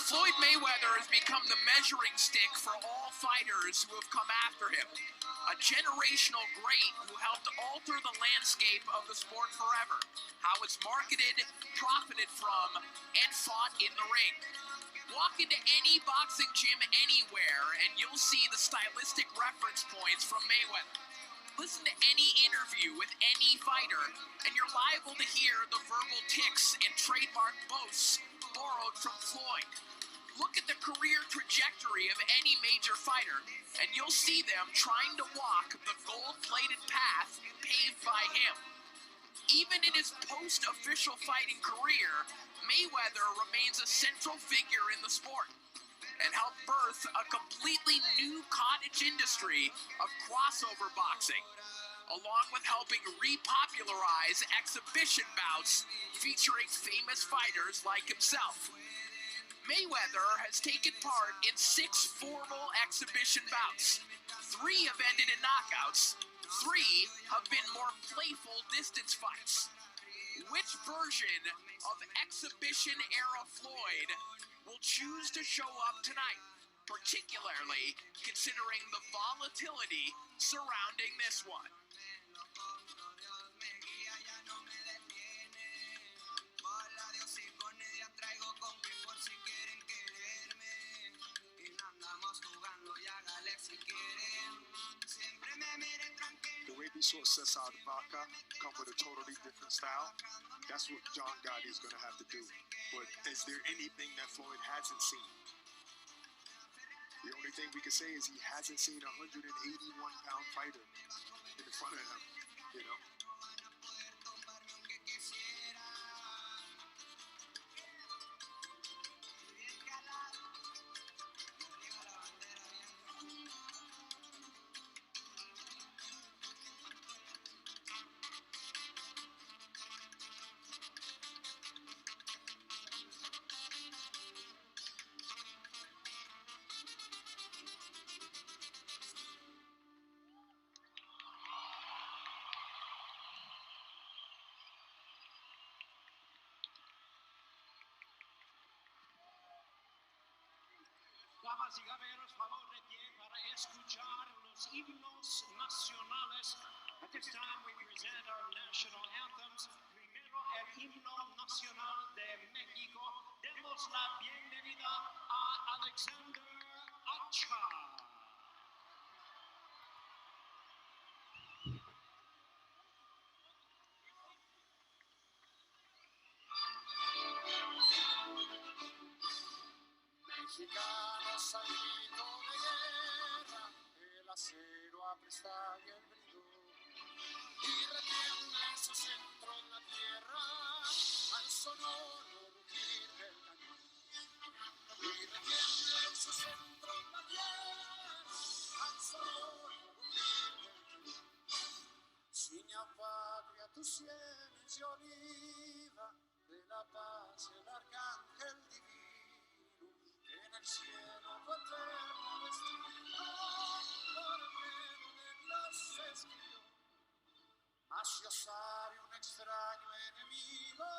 Floyd Mayweather has become the measuring stick for all fighters who have come after him. A generational great who helped alter the landscape of the sport forever. How it's marketed, profited from, and fought in the ring. Walk into any boxing gym anywhere and you'll see the stylistic reference points from Mayweather. Listen to any interview with any fighter, and you're liable to hear the verbal tics and trademark boasts borrowed from Floyd. Look at the career trajectory of any major fighter, and you'll see them trying to walk the gold-plated path paved by him. Even in his post-official fighting career, Mayweather remains a central figure in the sport and helped birth a completely new cottage industry of crossover boxing, along with helping repopularize exhibition bouts featuring famous fighters like himself. Mayweather has taken part in 6 formal exhibition bouts. 3 have ended in knockouts. 3 have been more playful distance fights. Which version of exhibition-era Floyd will choose to show up tonight, particularly considering the volatility surrounding this one? The way we saw Cesar Vaca come with a totally different style, that's what John Gotti is going to have to do. But is there anything that Floyd hasn't seen? The only thing we can say is he hasn't seen a 181-pound fighter in front of him, you know? Damas y caballeros, favor de pie para escuchar los himnos nacionales. At this time we present our national anthems. Primero el himno nacional de México. Demos la bienvenida a Alexander Acha. Mexicanos al grito de guerra, el acero apresta y el brillo, y retiembla en su centro la tierra, al sonoro rugir del cañón. Y retiembla en su centro la tierra, al sonoro rugir del cañón. Ciña patria tus sienes de oliva, de la paz el arcángel divino. En el cielo tu eterno destino por el dedo de Dios escribió. Mas si osare un extraño enemigo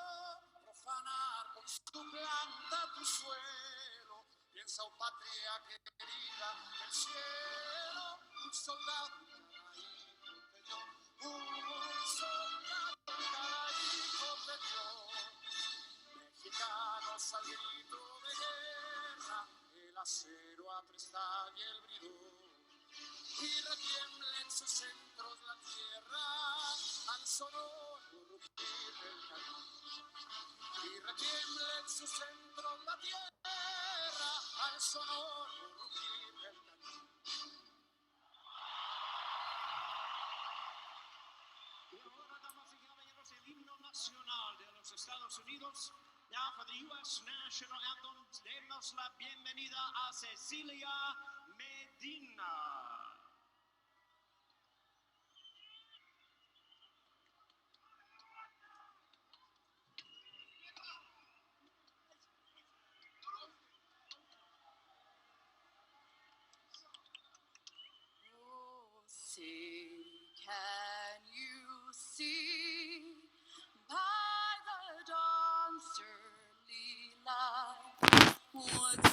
profanar con su planta tu suelo, piensa, oh patria querida, el cielo un soldado cada hijo te dio, un soldado cada hijo te dio. Mexicanos al grito de guerra, el acero apresta y el bridón, y retiembla en sus centros la tierra, al sonoro rugir del cañón. Y retiembla en sus centros la tierra, al sonoro rugir del cañón. Y ahora, damas y caballeros, el himno nacional de los Estados Unidos. Now for the U.S. National Anthem, demos la bienvenida a Cecilia Medina. Oh, say, can you see by the dawn's early light? What's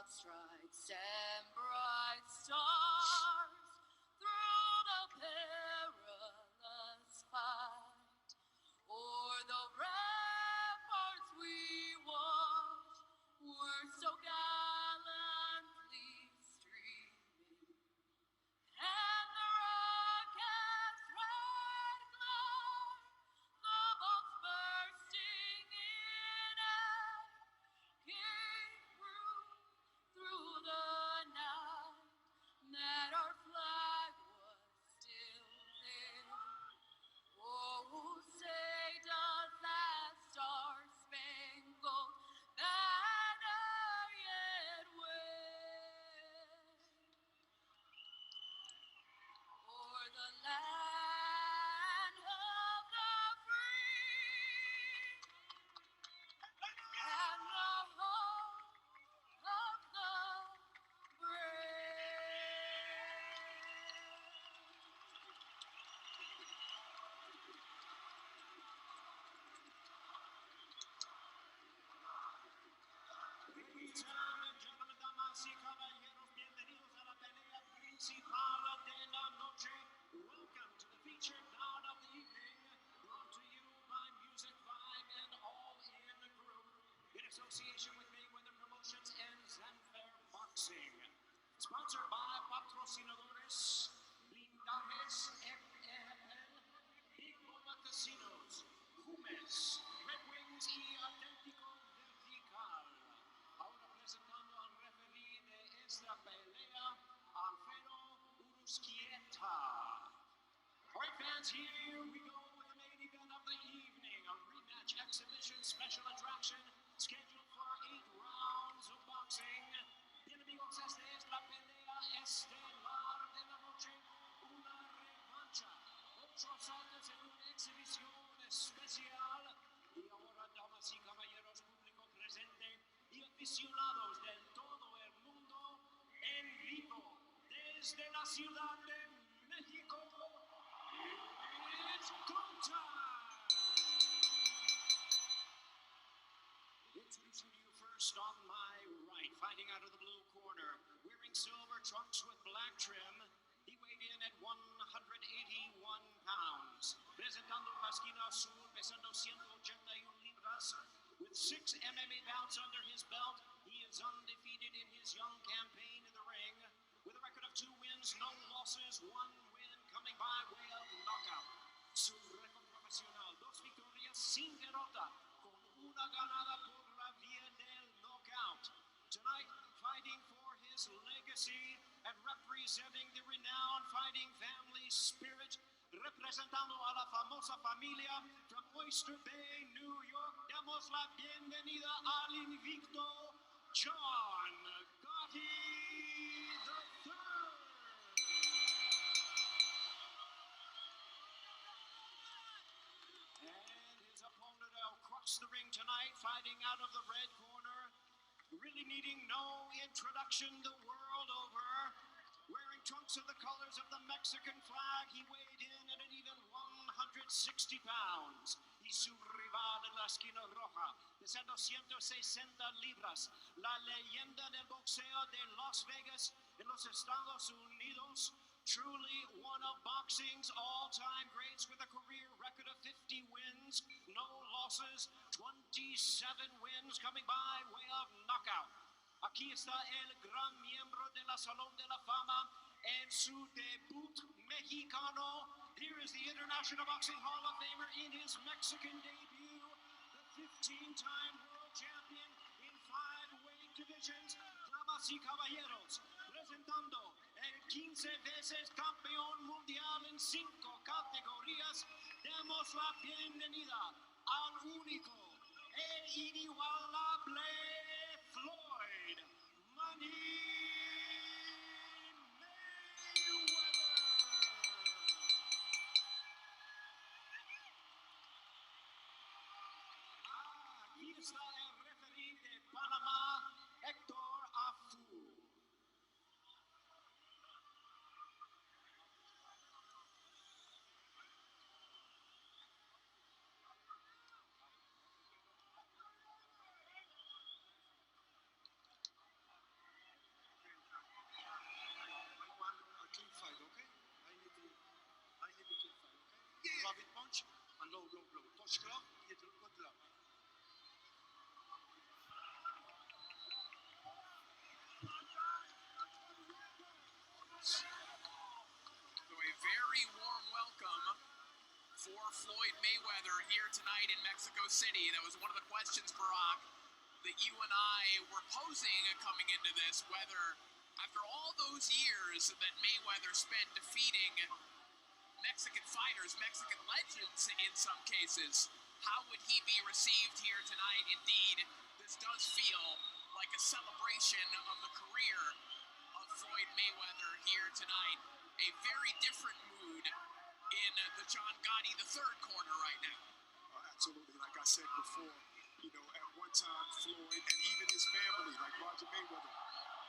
stripes and bright stars through the perilous fight. O'er the ramparts we watched were so gallantly streaming, and the rocket's red glow, the bombs bursting in air, came through the night, that our flag was still there. Oh, say does that star-spangled banner yet wave o'er the land of the free and the home of the brave? Ladies and gentlemen, damas y caballeros, bienvenidos a la pelea principal de la noche. Welcome to the featured bout of the evening, brought to you by Music Vibe and All In Group, in association with Mayweather Promotions and Zenfair Boxing. Sponsored by Patrocinadores, Blindajes FEL, Big Bola Casinos, Jumes, Red Wings y Atlético Vertical. Ahora presentando al referee de esta pelea, Alfredo Urusquieta. All right, fans, here we go with the main event of the evening, a rematch exhibition special attraction scheduled for 8 rounds of boxing. Bien, amigos, esta es la pelea estelar de la noche, una revancha, 8 asaltos en una exhibición especial. Y ahora, damas y caballeros, público presente y aficionados del todo el mundo, en vivo desde la Ciudad de México, it's go time! Introducing you first on my right, fighting out of the blue corner, wearing silver trunks with black trim, he weighed in at 181 pounds. Presentando la esquina azul, pesando 181 libras, with 6 MMA bouts under his belt, he is undefeated in his young campaign in the ring, with a record of 2 wins, no losses, 1 win coming by way of knockout. Su récord profesional, 2 victorias sin derrota, con una ganada por la vía del knockout. Tonight, fighting for his legacy and representing the renowned fighting family spirit, representando a la famosa familia from Oyster Bay, New York, damos la bienvenida al invicto John Gotti III. And his opponent across the ring tonight, fighting out of the red corner, really needing no introduction the world over. Wearing trunks of the colors of the Mexican flag, he weighed in at an even 160 pounds. Y su rival en la esquina roja, pesando 160 libras, la leyenda del boxeo de Las Vegas en los Estados Unidos, truly one of boxing's all-time greats with a career record of 50 wins, no losses, 27 wins coming by way of knockout. Aquí está el gran miembro de la Salón de la Fama en su debut mexicano. Here is the International Boxing Hall of Famer in his Mexican debut, the 15-time world champion in 5 weight divisions. Damas y caballeros, presentando el 15 veces campeón mundial en 5 categorías, demos la bienvenida al único e inigualable Floyd Money Mayweather. Aquí está el referee de Panamá, Héctor Afu. punch and no low blow. Touch glove, hit good glove. So a very warm welcome for Floyd Mayweather here tonight in Mexico City. That was one of the questions, Barack, that you and I were posing coming into this, whether after all those years that Mayweather spent defeating Mexican fighters, Mexican legends in some cases, how would he be received here tonight? Indeed, this does feel like a celebration of the career of Floyd Mayweather here tonight. A very different mood in the John Gotti III corner right now. Absolutely. Like I said before, you know, at one time, Floyd and even his family, like Roger Mayweather,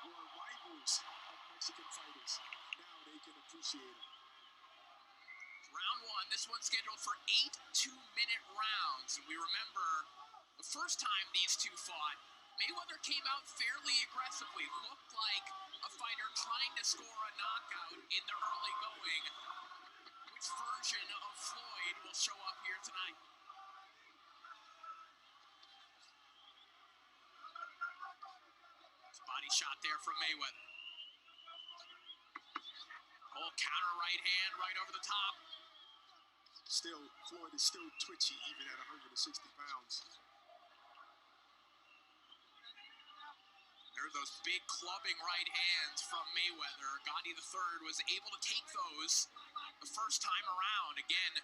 were rivals of Mexican fighters. Now they can appreciate it. Round one, this one's scheduled for 8 two-minute rounds. And we remember the first time these two fought, Mayweather came out fairly aggressively, looked like a fighter trying to score a knockout in the early going. Which version of Floyd will show up here tonight? Body shot there from Mayweather. Oh, counter right hand right over the top. Still, Floyd is still twitchy even at 160 pounds. There are those big clubbing right hands from Mayweather. Gotti III was able to take those the first time around. Again,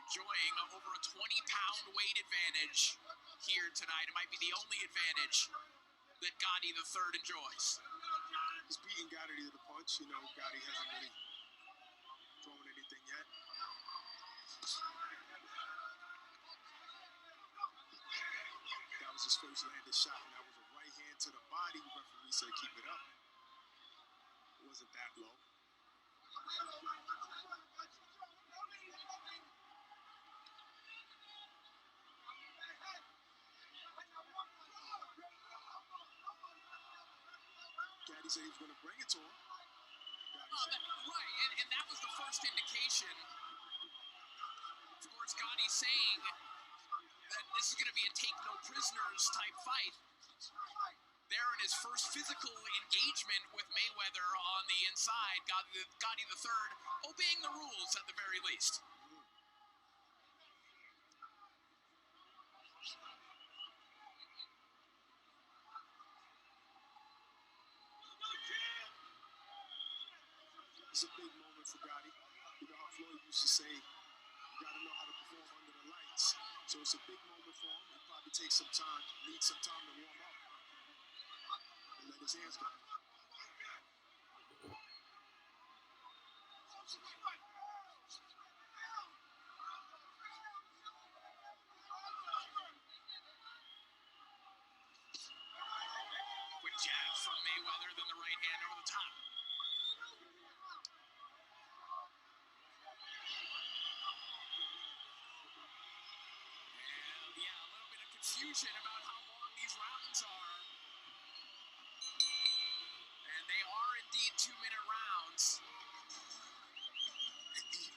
enjoying over a 20-pound weight advantage here tonight. It might be the only advantage that Gotti III enjoys. He's beating Gotti to the punch. You know, Gotti hasn't really thrown anything yet. That was his first landed shot, and that was a right hand to the body. The referee said keep it up. It wasn't that low. Gotti said he was going to bring it to him. Right, and that was the first indication. Of course, Gotti saying that this is going to be a take no prisoners type fight. There in his first physical engagement with Mayweather on the inside, Gotti III obeying the rules at the very least. It's a big moment for Gotti. You know how Floyd used to say, you got to know how to perform under the lights. So it's a big moment for him. He'll probably take some time, needs some time to warm up and let his hands go. Quick jab from Mayweather, then the right hand over the top. Confusion about how long these rounds are. And they are indeed 2-minute rounds.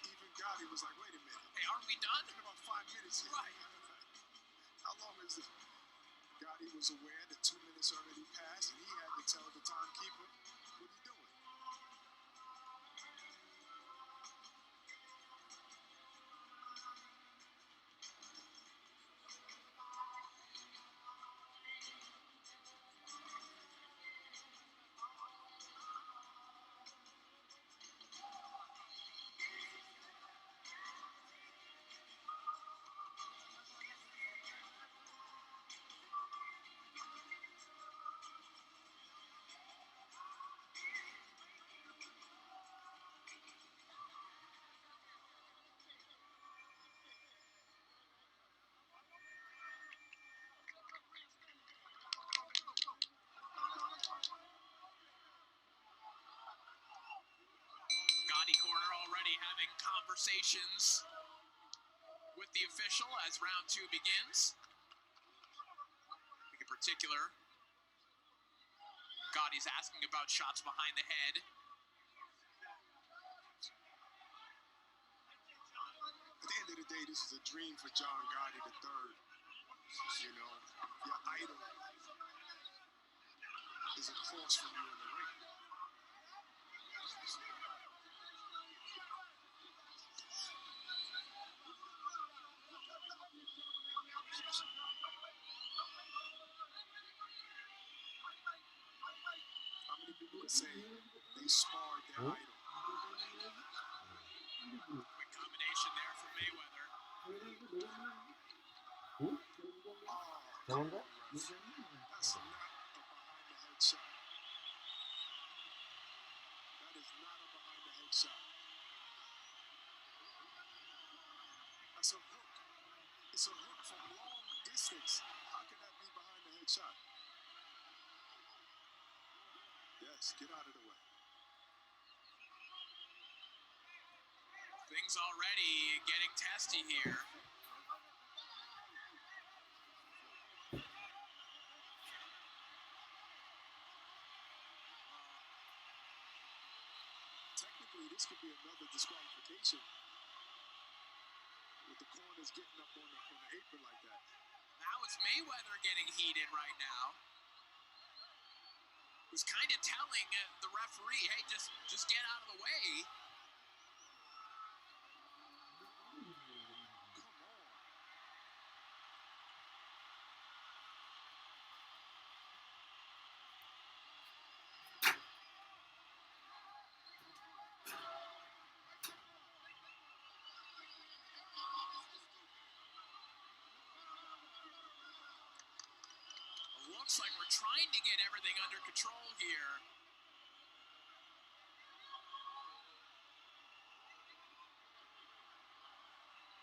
Even Gotti was like, wait a minute. Hey, aren't we done? In about 5 minutes. Right. How long is it? Gotti was aware that 2 minutes already passed, and he had to tell the timekeeper, what are you doing? Gotti corner already having conversations with the official as round 2 begins. I think in particular, Gotti's asking about shots behind the head. this is a dream for John Gotti III. You know, your idol is across from you in the ring. How many people could say they sparred their idol? Quick combination there from Mayweather. Oh, come on, ref. That's not a behind-the-head shot. That is not a behind-the-head shot. That's a hook. It's a hook from long distance. How can that be behind-the-head shot? Yes, get out of the way. Things already getting testy here. Technically, this could be another disqualification with the corners getting up on the apron like that. Now it's Mayweather getting heated right now. Was kind of telling the referee, hey, just get out of the way. Looks like we're trying to get everything under control here.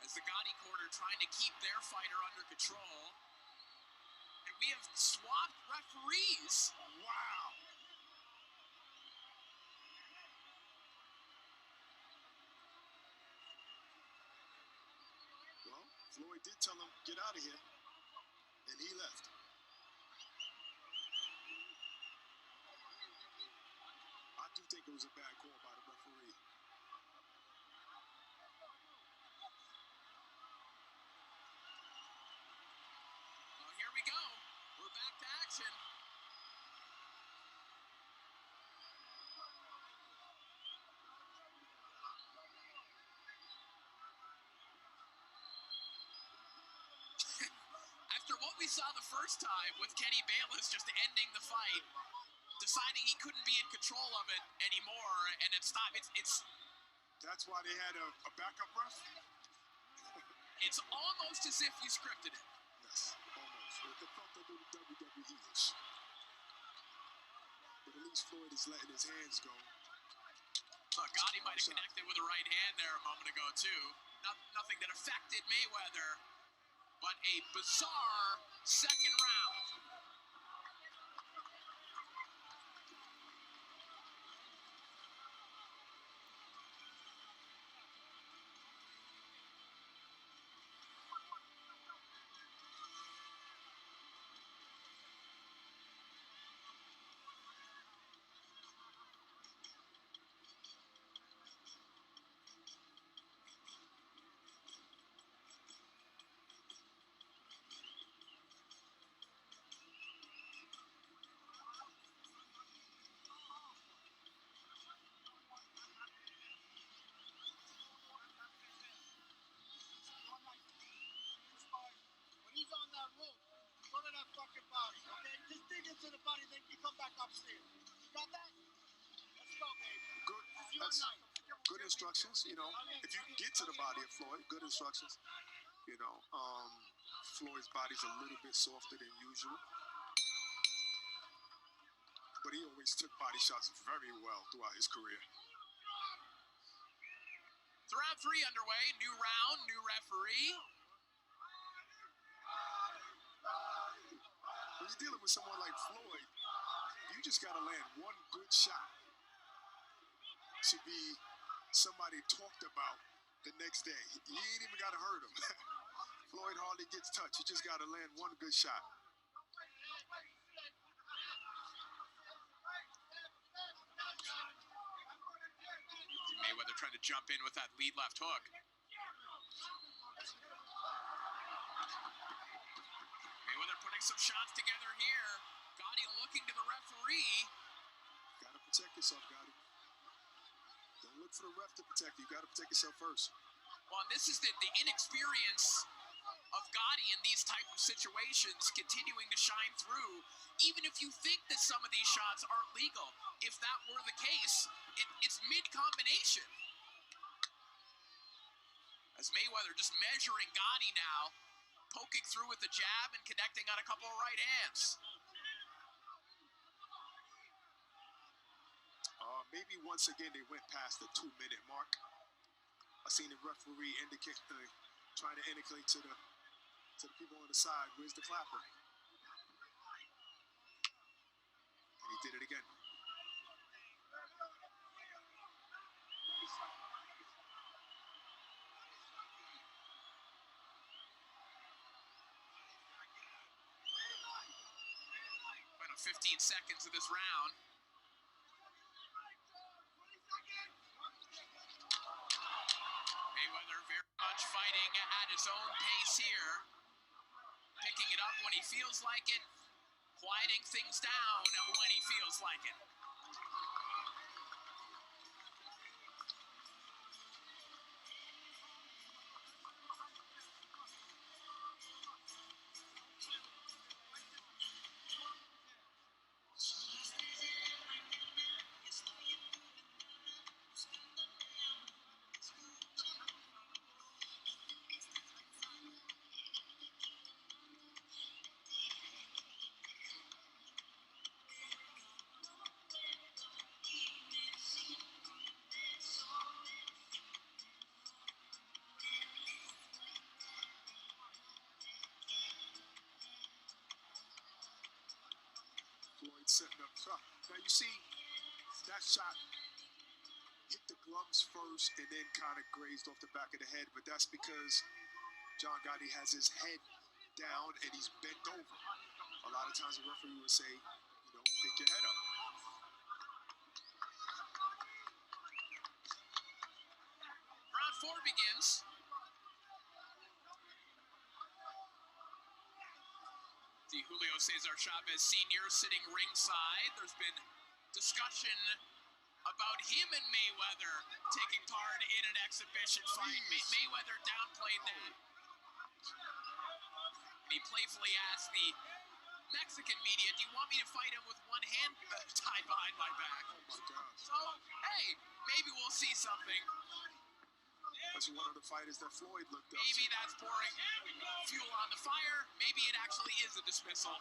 As the Gotti corner trying to keep their fighter under control. And we have swapped referees. Wow. Well, Floyd did tell him, get out of here. And he left. I do think it was a bad call by the referee. Well, here we go. We're back to action. After what we saw the first time with Kenny Bayless just ending the fight, deciding he couldn't be in control of it anymore, and it stopped. It's That's why they had a backup ref? it's almost as if you scripted it. Yes, almost. It felt a little WWE-ish. But at least Floyd is letting his hands go. Look, Gotti might have connected with the right hand there a moment ago, too. Nothing that affected Mayweather, but a bizarre second round. When he's on that rope, go to that fucking body, okay? Just dig into the body, then you come back upstairs. You got that? Let's go, baby. Good. That's good instructions, you know. If you can get to the body of Floyd, good instructions. You know, Floyd's body's a little bit softer than usual. But he always took body shots very well throughout his career. It's round 3 underway. New round, new referee. When you're dealing with someone like Floyd, you just got to land one good shot to be somebody talked about the next day. You ain't even got to hurt him. Floyd hardly gets touched. You just got to land one good shot. Mayweather trying to jump in with that lead left hook. Mayweather putting some shots together here. Gotti looking to the referee. Gotta protect yourself, Gotti. Don't look for the ref to protect you. You gotta protect yourself first. Well, this is the inexperience of Gotti in these type of situations continuing to shine through. Even if you think that some of these shots aren't legal, if that were the case, it's mid-combination. As Mayweather just measuring Gotti now, poking through with the jab and connecting on a couple of right hands. Maybe once again they went past the 2-minute mark. I seen the referee indicate, trying to indicate to the people on the side, where's the clapper? And he did it again. Final 15 seconds of this round. Mayweather very much fighting at his own pace here. Picking it up when he feels like it. Quieting things down when he feels like it. Floyd setting up top. Now you see that shot hit the gloves first and then kind of grazed off the back of the head, but that's because John Gotti has his head down and he's bent over. A lot of times the referee would say, pick your head up. Round 4 begins. The Julio Cesar Chavez Sr. sitting ringside. There's been discussion about him and Mayweather taking part in an exhibition fight. Mayweather downplayed that. And he playfully asked the Mexican media, do you want me to fight him with one hand tied behind my back? Oh my gosh. So, hey, maybe we'll see something. That's one of the fighters that Floyd looked up Maybe to. that's pouring fuel on the fire. Maybe it actually is a dismissal.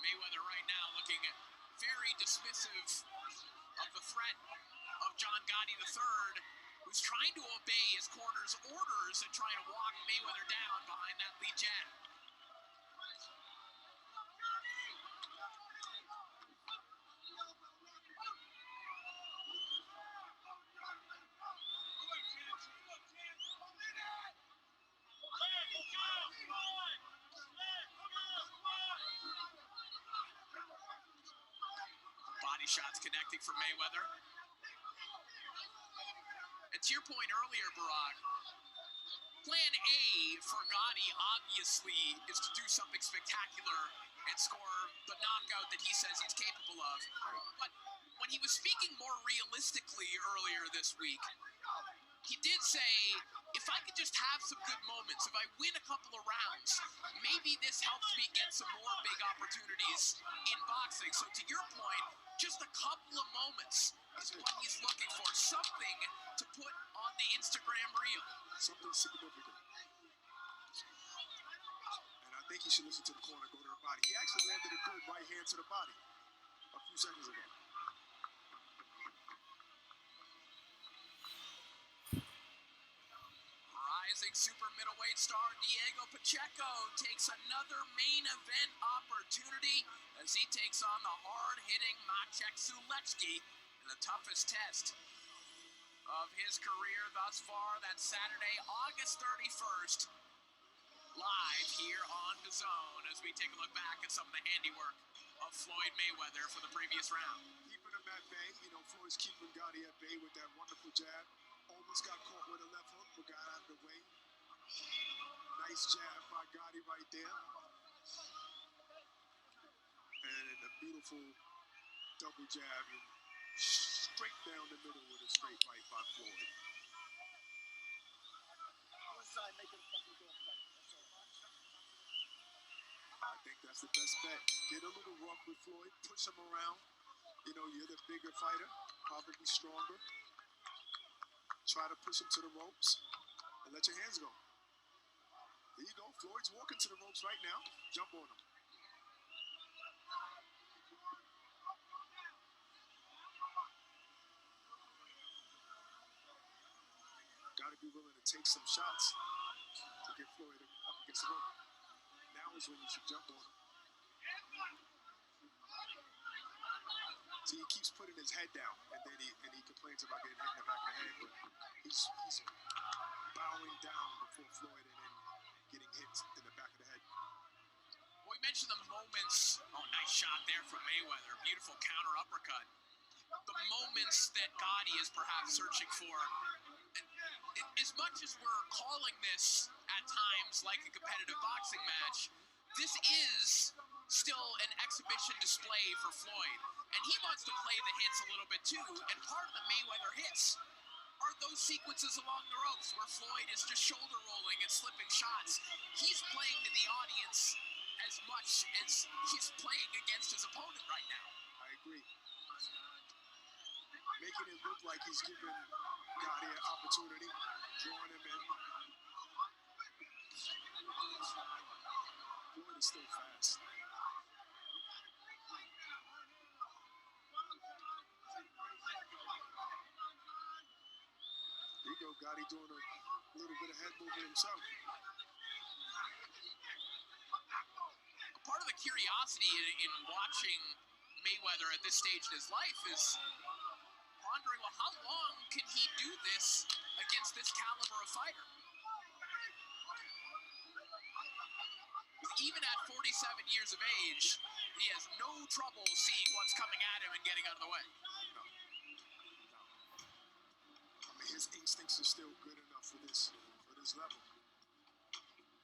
Mayweather right now looking very dismissive of the threat of John Gotti III, who's trying to obey his corner's orders and trying to walk Mayweather down behind that lead jab. Body shots connecting for Mayweather. And to your point earlier, Barack, plan A for Gotti obviously is to do something spectacular and score the knockout that he says he's capable of. But when he was speaking more realistically earlier this week, he did say, if I could just have some good moments, if I win a couple of rounds, maybe this helps me get some more big opportunities in boxing. So to your point, just a couple of moments is what he's looking for. Something to put on the Instagram reel. Something significant. And I think he should listen to the corner, go to the body. He actually landed a good right hand to the body a few seconds ago. Rising super middleweight star Diego Pacheco takes another main event opportunity as he takes on the hard-hitting Maciej Sulecki in the toughest test of his career thus far. That's Saturday, August 31st, live here on DAZN as we take a look back at some of the handiwork of Floyd Mayweather for the previous round. Keeping him at bay, Floyd's keeping Gotti at bay with that wonderful jab. Almost got caught with a left hook, but got out of the way. Nice jab by Gotti right there. And a beautiful double jab and straight down the middle with a straight right by Floyd. I think that's the best bet. Get a little rough with Floyd, push him around. You know, you're the bigger fighter, probably stronger. Try to push him to the ropes and let your hands go. There you go. Floyd's walking to the ropes right now. Jump on him. Got to be willing to take some shots to get Floyd up against the rope. Now is when you should jump on him. See, he keeps putting his head down, and then he complains about getting hit in the back of the head, but he's bowing down before Floyd and then getting hit in the back of the head. Well, we mentioned the moments. Oh, nice shot there from Mayweather. Beautiful counter uppercut. The moments that Gotti is perhaps searching for. As much as we're calling this at times like a competitive boxing match, this is still an exhibition display for Floyd. And he wants to play the hits a little bit too. And part of the Mayweather hits are those sequences along the ropes where Floyd is just shoulder rolling and slipping shots. He's playing to the audience as much as he's playing against his opponent right now. I agree. Making it look like he's giving Gotti an opportunity, drawing him in. Floyd is still fast. There you go, Gotti doing a little bit of head movement himself. Part of the curiosity in watching Mayweather at this stage in his life is wondering, well, how long can he do this against this caliber of fighter? Even at 47 years of age, he has no trouble seeing what's coming at him and getting out of the way. No. I mean, his instincts are still good enough for this level.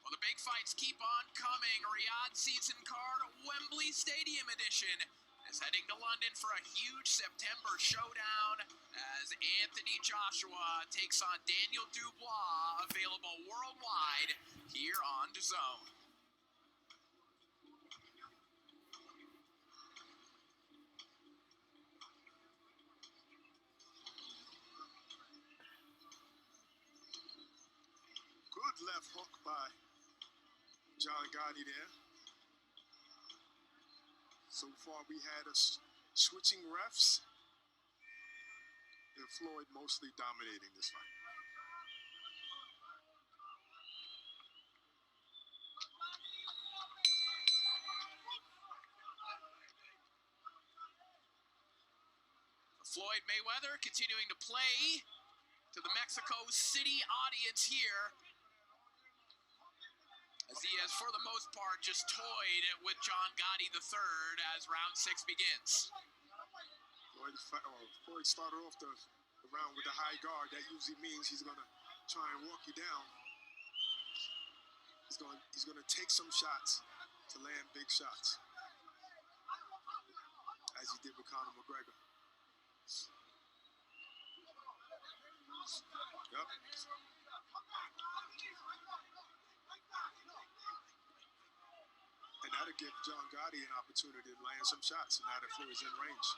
Well, the big fights keep on coming. Riyadh season card, Wembley Stadium edition, is heading to London for a huge September showdown as Anthony Joshua takes on Daniel Dubois, available worldwide here on DAZN. Good left hook by John Gotti there. So far we had us switching refs and Floyd mostly dominating this fight. Floyd Mayweather continuing to play to the Mexico City audience here, as he has, for the most part, just toyed with John Gotti III as round 6 begins. Floyd started off the round with the high guard. That usually means he's going to try and walk you down. He's going to take some shots to land big shots, as he did with Conor McGregor. Yep. And that'll give John Gotti an opportunity to land some shots now that Floyd's in range.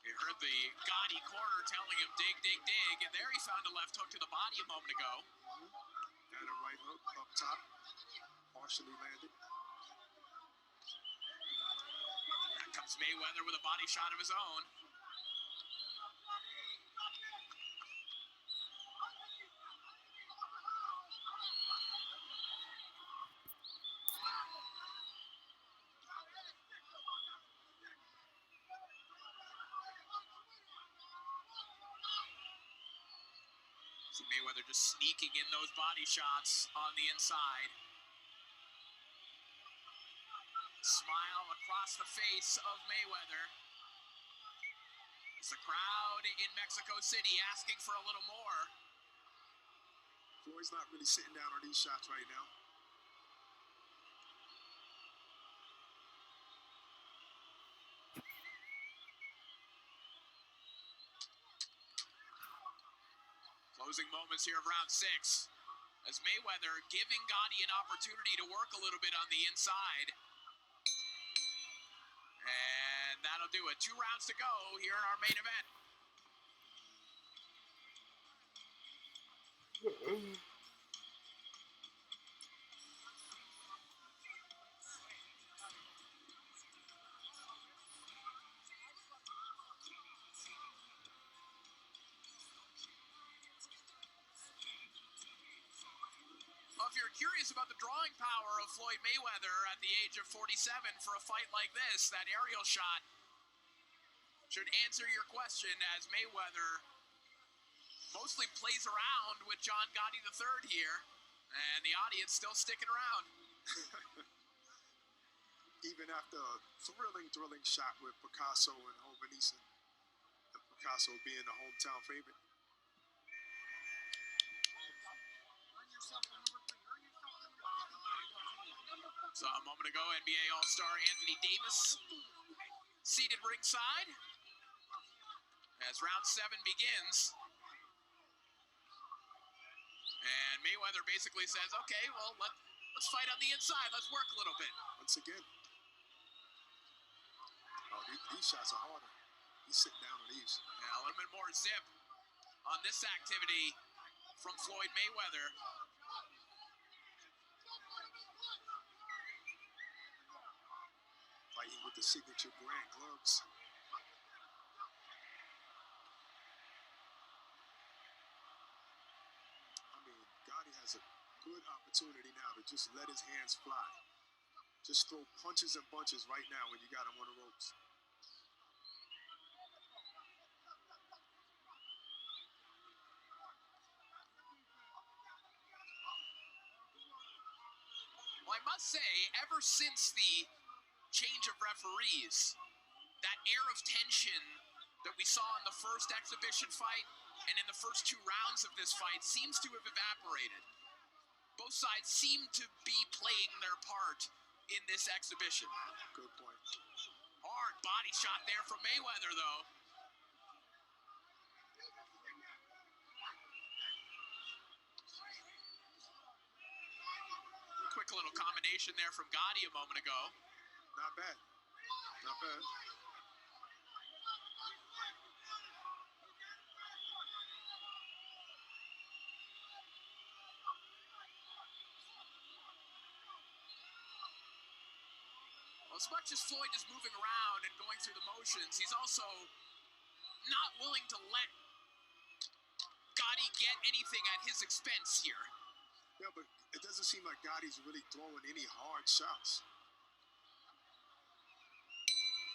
You heard the Gotti corner telling him, dig, dig, dig, and there he found a left hook to the body a moment ago. And a right hook up top, partially landed. Back comes Mayweather with a body shot of his own. See Mayweather just sneaking in those body shots on the inside. Smile across the face of Mayweather. As the crowd in Mexico City asking for a little more. Floyd's not really sitting down on these shots right now. Closing moments here of round 6. As Mayweather giving Gotti an opportunity to work a little bit on the inside. And that'll do it. 2 rounds to go here in our main event. Well, if you're curious about the drawing power of Floyd Mayweather at the age of 47 for a fight like this, that aerial shot should answer your question, as Mayweather mostly plays around with John Gotti III here, and the audience still sticking around. Even after a thrilling shot with Picasso and Hovhannissian, and Picasso being the hometown favorite. So a moment ago, NBA All-Star Anthony Davis seated ringside as round 7 begins. And Mayweather basically says, okay, well, let's fight on the inside. Let's work a little bit. Once again. Oh, these shots are harder. He's sitting down on these. Yeah, a little bit more zip on this activity from Floyd Mayweather. Fighting with the signature Grant gloves. I mean, Gotti has a good opportunity now to just let his hands fly. Just throw punches and bunches right now when you got him on the ropes. Well, I must say, ever since the change of referees, that air of tension that we saw in the first exhibition fight and in the first 2 rounds of this fight seems to have evaporated. Both sides seem to be playing their part in this exhibition. Good point. Hard body shot there from Mayweather, though. Quick little combination there from Gotti a moment ago. Not bad. Not bad. Well, as much as Floyd is moving around and going through the motions, he's also not willing to let Gotti get anything at his expense here. Yeah, but it doesn't seem like Gotti's really throwing any hard shots.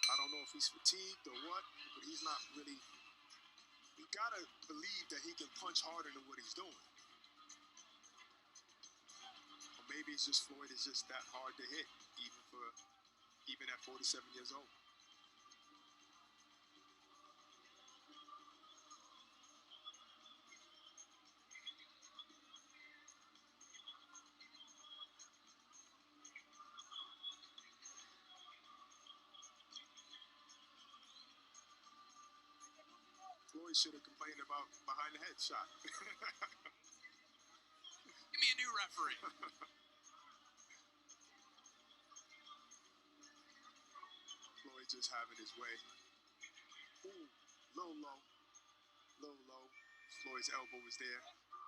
I don't know if he's fatigued or what, but he's not really. You gotta believe that he can punch harder than what he's doing. Or maybe it's just Floyd is just that hard to hit, even at 47 years old. Floyd should have complained about behind the head shot. Give me a new referee. Floyd just having his way. Ooh, low. Floyd's elbow was there,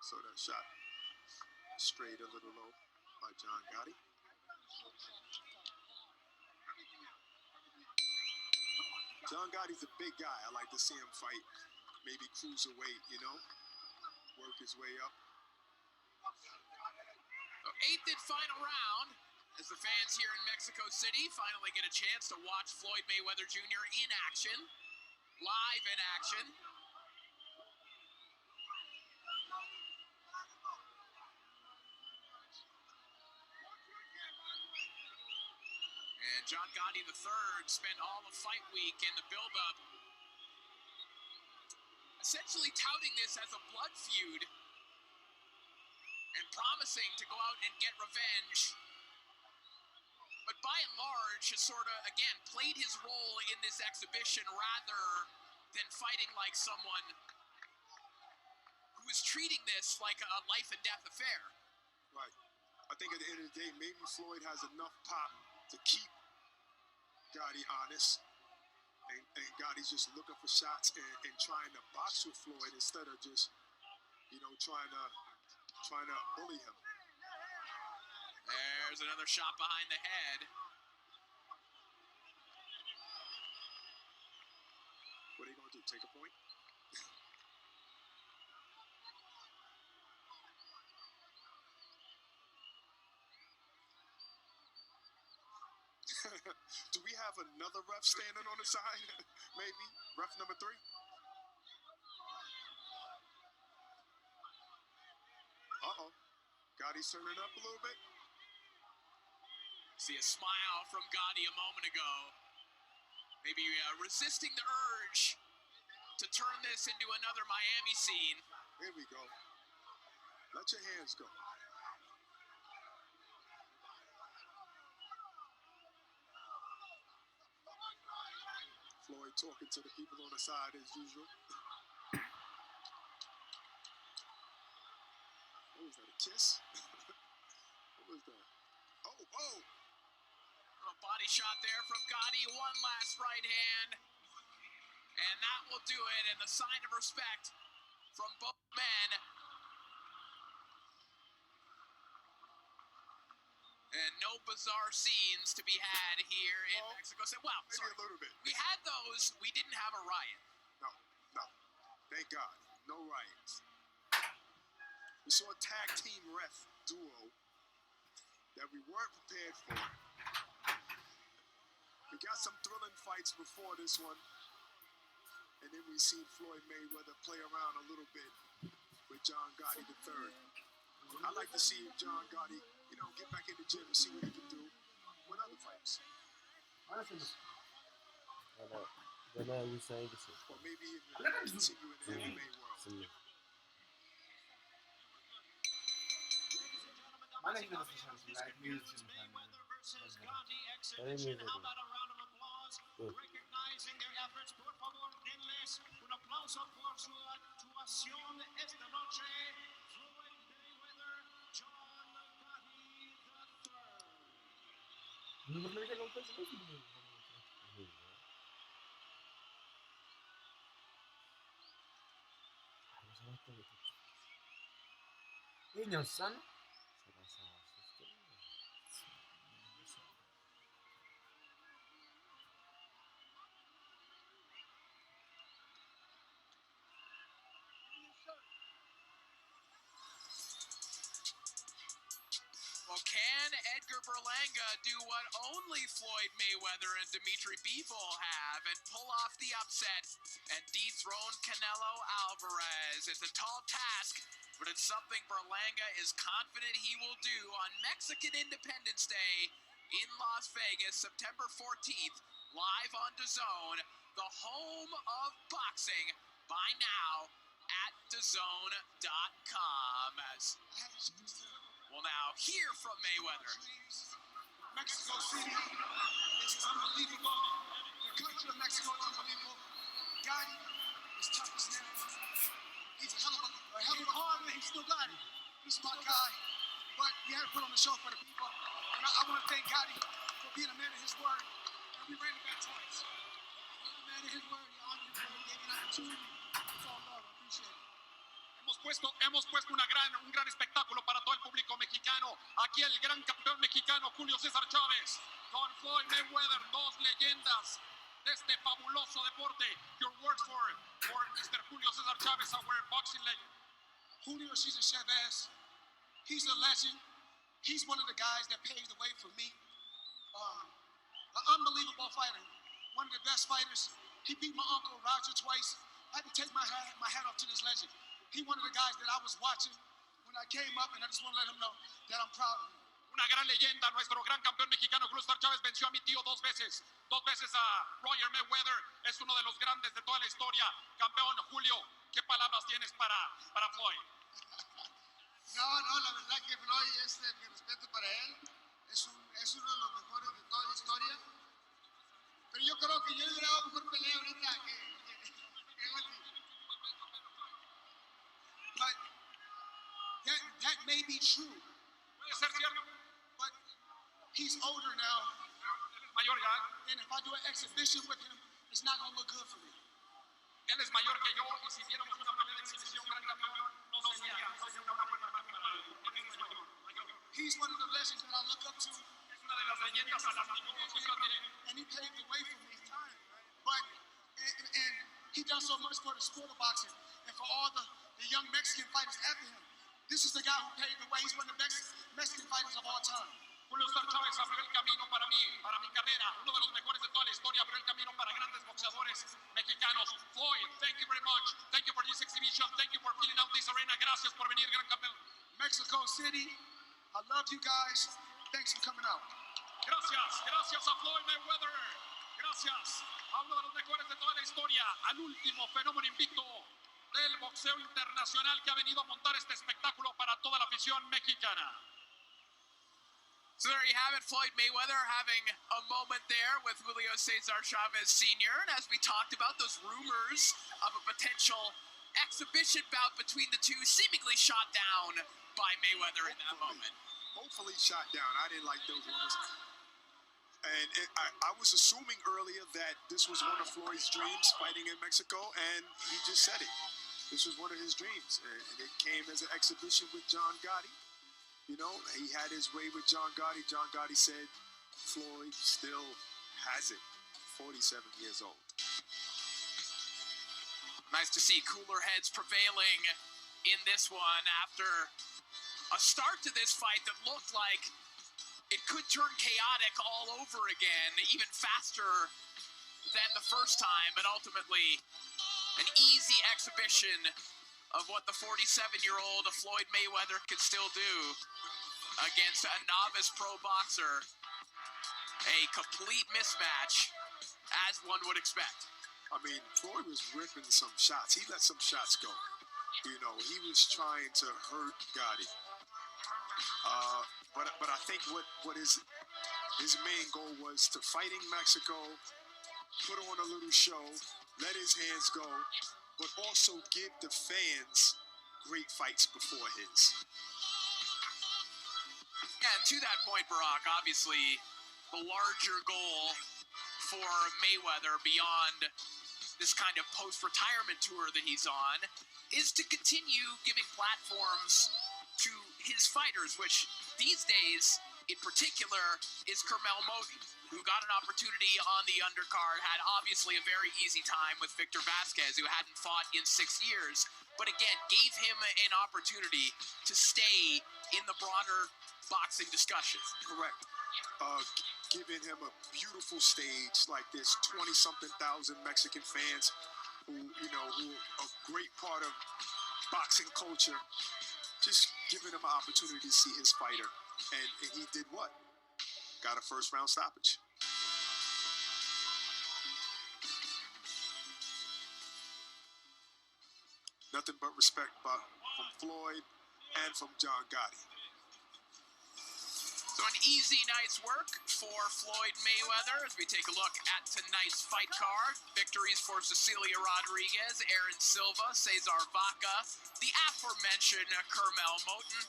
so that shot strayed a little low by John Gotti. John Gotti's a big guy. I like to see him fight. Maybe cruiserweight, work his way up. So 8th and final round, as the fans here in Mexico City finally get a chance to watch Floyd Mayweather Jr. in action, live in action. And John Gotti III spent all of fight week in the build-up essentially touting this as a blood feud and promising to go out and get revenge. But by and large, has sort of, again, played his role in this exhibition rather than fighting like someone who is treating this like a life and death affair. Right. I think at the end of the day, maybe Floyd has enough pop to keep Gotti honest. And Gotti's just looking for shots and trying to box with Floyd instead of just, trying to bully him. There's another shot behind the head. What are you going to do, take a point? Do we have another ref standing on the side? Maybe? Ref number 3? Uh-oh. Gotti's turning up a little bit. See a smile from Gotti a moment ago. Maybe resisting the urge to turn this into another Miami scene. Here we go. Let your hands go. Floyd talking to the people on the side as usual. What was that, a kiss? What was that? Oh! Little body shot there from Gotti. One last right hand. And that will do it. And the sign of respect from both men. And no bizarre scenes to be had here in Mexico City. Well, maybe sorry. A little bit. We had those. We didn't have a riot. No. Thank God. No riots. We saw a tag team ref duo that we weren't prepared for. We got some thrilling fights before this one. And then we seen Floyd Mayweather play around a little bit with John Gotti III. I like to see John Gotti, get back in the gym and see what he can do with other fights. Or maybe continue in the MMA world. Recognizing their efforts, por favor, denles un aplauso por su actuación esta noche. Floyd Mayweather, John Gotti Iniyorsan Well, can Edgar Berlanga do what only Floyd Mayweather and Dimitri Bivol have and pull off the upset and dethrone Canelo Alvarez? It's a tall task, but it's something Berlanga is confident he will do on Mexican Independence Day in Las Vegas, September 14th, live on DAZN, the home of boxing, by now at DAZN.com. We'll now hear from Mayweather. Mexico City is unbelievable. The country of Mexico is unbelievable. Gotti is tough as nails. He's a hell of a hard man. He's still Gotti. He's my guy. But we had to put on the show for the people. And I want to thank Gotti for being a man of his word. And we ran the back twice. He's a man of his word. He honored his word. He gave me an opportunity. It's all love. I appreciate it. Hemos puesto un gran espectáculo para todo el público mexicano. Aquí el gran campeón mexicano Julio César Chávez con Floyd Mayweather, dos leyendas de este fabuloso deporte. Your words for Mr. Julio César Chávez, our boxing legend. Julio César Chávez, he's a legend. He's one of the guys that paved the way for me. An unbelievable fighter, one of the best fighters. He beat my uncle Roger twice. I had to take my hat off to this legend. He's one of the guys that I was watching when I came up, and I just want to let him know that I'm proud of him. Una gran leyenda, nuestro gran campeón mexicano Julio César Chávez venció a mi tío dos veces a Roger Mayweather, es uno de los grandes de toda la historia. Campeón Julio, ¿Qué palabras tienes para Floyd? No, la verdad que Floyd, mi respeto para él, es uno de los mejores de toda la historia. Pero yo creo que yo le hubiera dado mejor pelea ahorita que Gotti. But that may be true. Puede ser cierto. But he's older now. Él es mayor ya. And if I do an exhibition with him, it's not going to look good for me. Él es mayor que yo y si viéramos una pelea de exhibición, gran campeón, no sería una buena pelea. Él es mayor. He's one of the legends that I look up to. Es una de las leyendas a las que yo admiré. And he paved the way for me. But and he done so much for the sport of boxing and for all the young Mexican fighters after him. This is the guy who paved the way. He's one of the best Mexican fighters of all time. Julio César Chávez abrió el camino para mí, para mi carrera. Uno de los mejores de toda la historia, abrió el camino para grandes boxeadores mexicanos. Floyd, thank you very much. Thank you for this exhibition. Thank you for filling out this arena. Gracias por venir, gran campeón. Mexico City, I love you guys. Thanks for coming out. Gracias a Floyd Mayweather. Gracias a uno de los mejores de toda la historia, al último fenómeno invicto del boxeo internacional que ha venido a montar este espectáculo para toda la afición mexicana. So there you have it, Floyd Mayweather having a moment there with Julio Cesar Chavez Sr. And as we talked about, those rumors of a potential exhibition bout between the two seemingly shot down by Mayweather in that moment. Hopefully shot down. I didn't like those rumors. And I was assuming earlier that this was one of Floyd's dreams, fighting in Mexico, and he just said it. This was one of his dreams. And it came as an exhibition with John Gotti. You know, he had his way with John Gotti. John Gotti said Floyd still has it, 47 years old. Nice to see cooler heads prevailing in this one after a start to this fight that looked like it could turn chaotic all over again, even faster than the first time, but ultimately an easy exhibition of what the 47-year-old Floyd Mayweather could still do against a novice pro boxer. A complete mismatch, as one would expect. I mean, Floyd was ripping some shots. He let some shots go. You know, he was trying to hurt Gotti. But I think what his main goal was to fight in Mexico, put on a little show, let his hands go, but also give the fans great fights before his. Yeah, and to that point, Barack, obviously the larger goal for Mayweather beyond this kind of post-retirement tour that he's on is to continue giving platforms to his fighters, which these days, in particular, is Kermel Moton, who got an opportunity on the undercard, had obviously a very easy time with Victor Vasquez, who hadn't fought in 6 years, but again, gave him an opportunity to stay in the broader boxing discussion. Correct. Giving him a beautiful stage like this, 20-something thousand Mexican fans who are a great part of boxing culture. Just giving him an opportunity to see his fighter. And he did what? Got a first-round stoppage. Nothing but respect from Floyd and from John Gotti. So an easy night's work for Floyd Mayweather as we take a look at tonight's fight card. Victories for Cecilia Rodriguez, Aaron Silva, Cesar Vaca, the aforementioned Kermel Moton,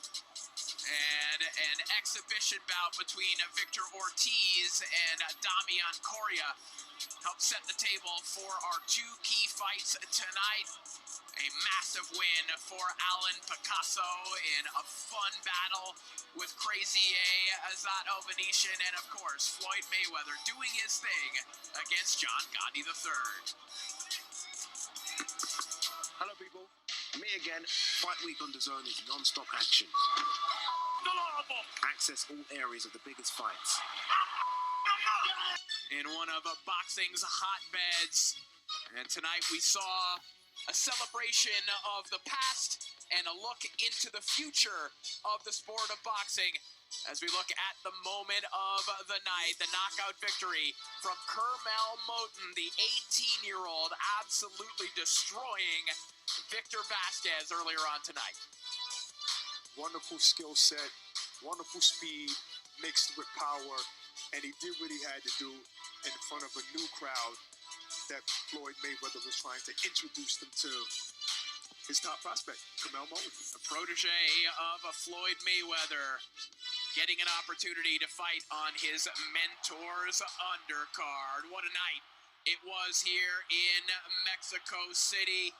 and an exhibition bout between Victor Ortiz and Damian Correa helped set the table for our two key fights tonight. A massive win for Alan Picasso in a fun battle with Crazy A, Azato Venetian, and of course, Floyd Mayweather doing his thing against John Gotti III. Hello people, me again. Fight Week on DAZN is non-stop action. Access all areas of the biggest fights. In one of boxing's hotbeds, and tonight we saw a celebration of the past and a look into the future of the sport of boxing As we look at the moment of the night, the knockout victory from Kermel Moten, the 18-year-old, absolutely destroying Victor Vasquez earlier on tonight. Wonderful skill set, wonderful speed mixed with power, and he did what he had to do in front of a new crowd that Floyd Mayweather was trying to introduce them to his top prospect, Kermel Moten. A protege of Floyd Mayweather, getting an opportunity to fight on his mentor's undercard. What a night it was here in Mexico City.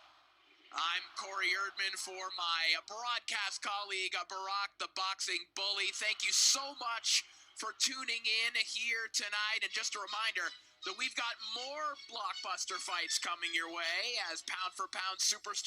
I'm Corey Erdman for my broadcast colleague, Barack the Boxing Bully. Thank you so much for tuning in here tonight. And just a reminder that we've got more blockbuster fights coming your way as pound-for-pound superstar